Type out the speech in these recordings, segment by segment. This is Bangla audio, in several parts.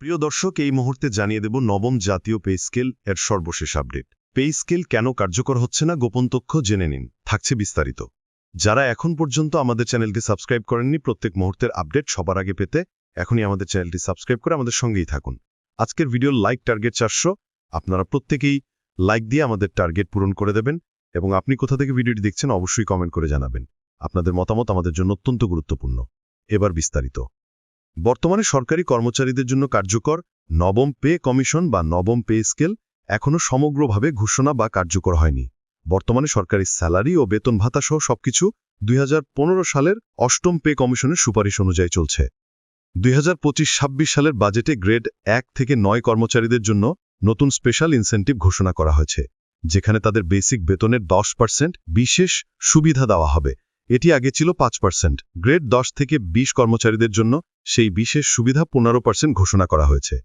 প্রিয় দর্শক, এই মুহূর্তে জানিয়ে দেব নবম জাতীয় পে স্কেল এর সর্বশেষ আপডেট। পে স্কেল কেন কার্যকর হচ্ছে না, গোপন তথ্য জেনে নিন, থাকছে বিস্তারিত। যারা এখন পর্যন্ত আমাদের চ্যানেলটি সাবস্ক্রাইব করেননি, প্রত্যেক মুহূর্তের আপডেট সবার আগে পেতে এখনই আমাদের চ্যানেলটি সাবস্ক্রাইব করে আমাদের সঙ্গেই থাকুন। আজকের ভিডিওর লাইক টার্গেট 400। আপনারা প্রত্যেকেই লাইক দিয়ে আমাদের টার্গেট পূরণ করে দেবেন এবং আপনি কোথা থেকে ভিডিওটি দেখছেন অবশ্যই কমেন্ট করে জানাবেন। আপনাদের মতামত আমাদের জন্য অত্যন্ত গুরুত্বপূর্ণ। এবার বিস্তারিত। বর্তমানে সরকারি কর্মচারীদের জন্য কার্যকর নবম পে কমিশন বা নবম পে স্কেল এখনও সমগ্রভাবে ঘোষণা বা কার্যকর হয়নি। বর্তমানে সরকারি স্যালারি ও বেতন ভাতা সহ সবকিছু 2015 সালের অষ্টম পে কমিশনের সুপারিশ অনুযায়ী চলছে। 2025-26 সালের বাজেটে গ্রেড 1 থেকে 9 কর্মচারীদের জন্য নতুন স্পেশাল ইনসেন্টিভ ঘোষণা করা হয়েছে, যেখানে তাদের বেসিক বেতনের 10% বিশেষ সুবিধা দেওয়া হবে। এটি আগে ছিল 5%। গ্রেড 10 থেকে 20 কর্মচারীদের জন্য সেই বিশেষ সুবিধা 15% ঘোষণা করা হয়েছে।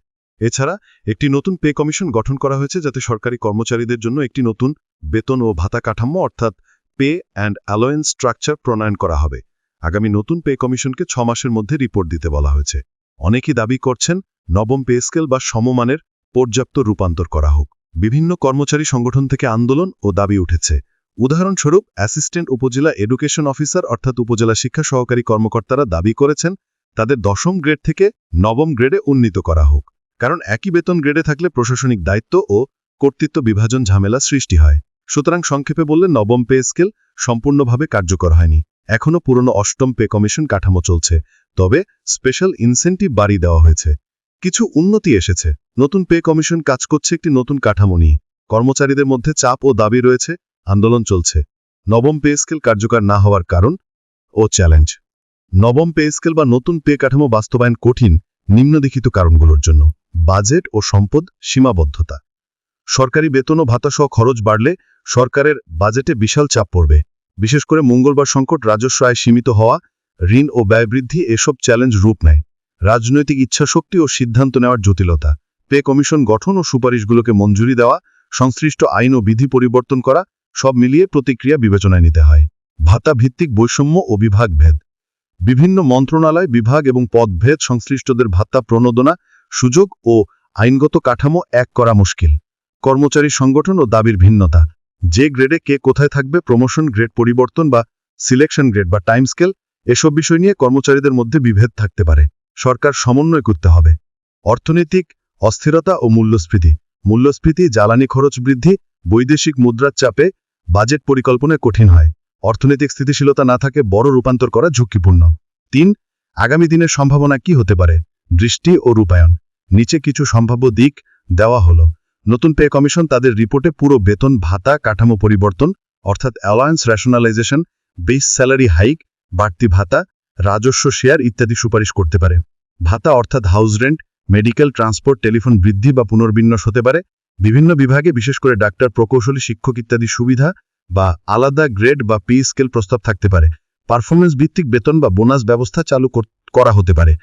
এছাড়া একটি নতুন পে কমিশন গঠন করা হয়েছে, যাতে সরকারি কর্মচারীদের জন্য একটি নতুন বেতন ও ভাতা কাঠামো অর্থাৎ পে অ্যান্ড অ্যালোয়েন্স স্ট্রাকচার প্রণয়ন করা হবে। আগামী নতুন পে কমিশনকে 6 মাসের মধ্যে রিপোর্ট দিতে বলা হয়েছে। অনেকেই দাবি করছেন নবম পে স্কেল বা সমমানের পর্যাপ্ত রূপান্তর করা হোক। বিভিন্ন কর্মচারী সংগঠন থেকে আন্দোলন ও দাবি উঠেছে। উদাহরণস্বরূপ অ্যাসিস্ট্যান্ট উপজেলা এডুকেশন অফিসার অর্থাৎ উপজেলা শিক্ষা সহকারী কর্মকর্তারা দাবি করেছেন তাদের 10ম গ্রেড থেকে 9ম গ্রেডে উন্নীত করা হোক, কারণ একই বেতন গ্রেডে থাকলে প্রশাসনিক দায়িত্ব ও কর্তৃত্ব বিভাজন ঝামেলা সৃষ্টি হয়। সুতরাং সংক্ষেপে বললে নবম পে স্কেল সম্পূর্ণভাবে কার্যকর হয়নি। এখনও পুরনো অষ্টম পে কমিশন কাঠামো চলছে, তবে স্পেশাল ইনসেন্টিভ বাড়িয়ে দেওয়া হয়েছে। কিছু উন্নতি এসেছে। নতুন পে কমিশন কাজ করছে একটি নতুন কাঠামো নিয়ে। কর্মচারীদের মধ্যে চাপ ও দাবি রয়েছে, আন্দোলন চলছে। নবম পে স্কেল কার্যকর না হওয়ার কারণ ও চ্যালেঞ্জ। নবম পে স্কেল বা নতুন পে কাঠামো বাস্তবায়ন কঠিন নিম্নলিখিত কারণগুলোর জন্য: বাজেট ও সম্পদ সীমাবদ্ধতা। সরকারি বেতন ও ভাতা সহ খরচ বাড়লে সরকারের বাজেটে বিশাল চাপ পড়বে। বিশেষ করে মঙ্গলবার সংকট, রাজস্ব আয় সীমিত হওয়া, ঋণ ও ব্যয় বৃদ্ধি এসব চ্যালেঞ্জ রূপ নেয়। রাজনৈতিক ইচ্ছাশক্তি ও সিদ্ধান্ত নেওয়ার জটিলতা। পে কমিশন গঠন ও সুপারিশগুলোকে মঞ্জুরি দেওয়া, সংশ্লিষ্ট আইন ও বিধি পরিবর্তন করা, সব মিলিয়ে প্রতিক্রিয়া বিবেচনায় নিতে হয়। ভাতা ভিত্তিক বৈষম্য ও বিভাগভেদ। বিভিন্ন মন্ত্রণালয়, বিভাগ এবং পদভেদ সংশ্লিষ্টদের ভাতা প্রণোদনা, সুযোগ ও আইনগত কাঠামো এক করা মুশকিল। কর্মচারী সংগঠন ও দাবির ভিন্নতা। যে গ্রেডে কে কোথায় থাকবে, প্রমোশন গ্রেড পরিবর্তন বা সিলেকশন গ্রেড বা টাইম স্কেল, এসব বিষয় নিয়ে কর্মচারীদের মধ্যে বিভেদ থাকতে পারে। সরকার সমন্বয় করতে হবে। অর্থনৈতিক অস্থিরতা ও মূল্যস্ফীতি। মূল্যস্ফীতি, জ্বালানি খরচ বৃদ্ধি, বৈদেশিক মুদ্রার চাপে বাজেট পরিকল্পনায় কঠিন হয়। অর্থনৈতিক স্থিতিশীলতা না থাকে বড় রূপান্তর করা ঝুঁকিপূর্ণ। 3. আগামী দিনের সম্ভাবনা কি হতে পারে? দৃষ্টি ও রূপায়ণ। নিচে কিছু সম্ভাব্য দিক দেওয়া হলো। নতুন পে কমিশন তাদের রিপোর্টে পুরো বেতন ভাতা কাঠামো পরিবর্তন অর্থাৎ alliance rationalisation, base salary hike, বাড়তি ভাতা, রাজস্ব শেয়ার ইত্যাদি সুপারিশ করতে পারে। ভাতা অর্থাৎ house rent, medical, transport, telephone বৃদ্ধি বা পুনর্বিন্যাস হতে পারে। বিভিন্ন বিভাগে বিশেষ করে ডাক্তার, প্রকৌশলী, শিক্ষক ইত্যাদি সুবিধা বা আলাদা গ্রেড বা পে স্কেল প্রস্তাব থাকতে পারে। পারফরমেন্স ভিত্তিক বেতন বা বোনাস ব্যবস্থা চালু করা হতে পারে,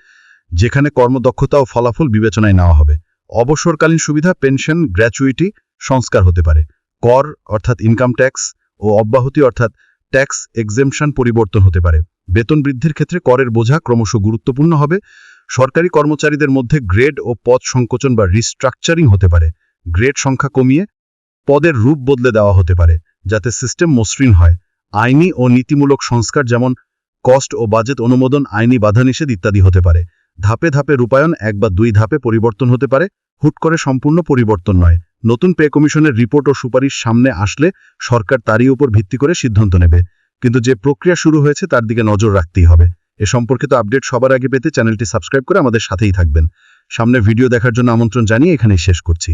যেখানে কর্মদক্ষতা ও ফলাফল বিবেচনায় নেওয়া হবে। অবসরকালীন সুবিধা, পেনশন, গ্র্যাচুইটি সংস্কার হতে পারে। কর অর্থাৎ ইনকাম ট্যাক্স ও অব্যাহতি অর্থাৎ ট্যাক্স এক্সেমশন পরিবর্তন হতে পারে। বেতন বৃদ্ধির ক্ষেত্রে করের বোঝা ক্রমশ গুরুত্বপূর্ণ হবে। সরকারি কর্মচারীদের মধ্যে গ্রেড ও পদ সংকোচন বা রিস্ট্রাকচারিং হতে পারে। গ্রেড সংখ্যা কমিয়ে পদের রূপ বদলে দেওয়া হতে পারে, যাতে সিস্টেম মসৃণ হয়। আইনি ও নীতিমূলক সংস্কার, যেমন কস্ট ও বাজেট অনুমোদন, আইনি বাধানিষেধ ইত্যাদি হতে পারে। ধাপে ধাপে রূপায়ণ, 1 বা 2 ধাপে পরিবর্তন হতে পারে, হুট করে সম্পূর্ণ পরিবর্তন নয়। নতুন পে কমিশনের রিপোর্ট ও সুপারিশ সামনে আসলে সরকার তারই উপর ভিত্তি করে সিদ্ধান্ত নেবে, কিন্তু যে প্রক্রিয়া শুরু হয়েছে তার দিকে নজর রাখতেই হবে। এ সম্পর্কিত আপডেট সবার আগে পেতে চ্যানেলটি সাবস্ক্রাইব করে আমাদের সাথেই থাকবেন। সামনে ভিডিও দেখার জন্য আমন্ত্রণ জানিয়ে এখানেই শেষ করছি।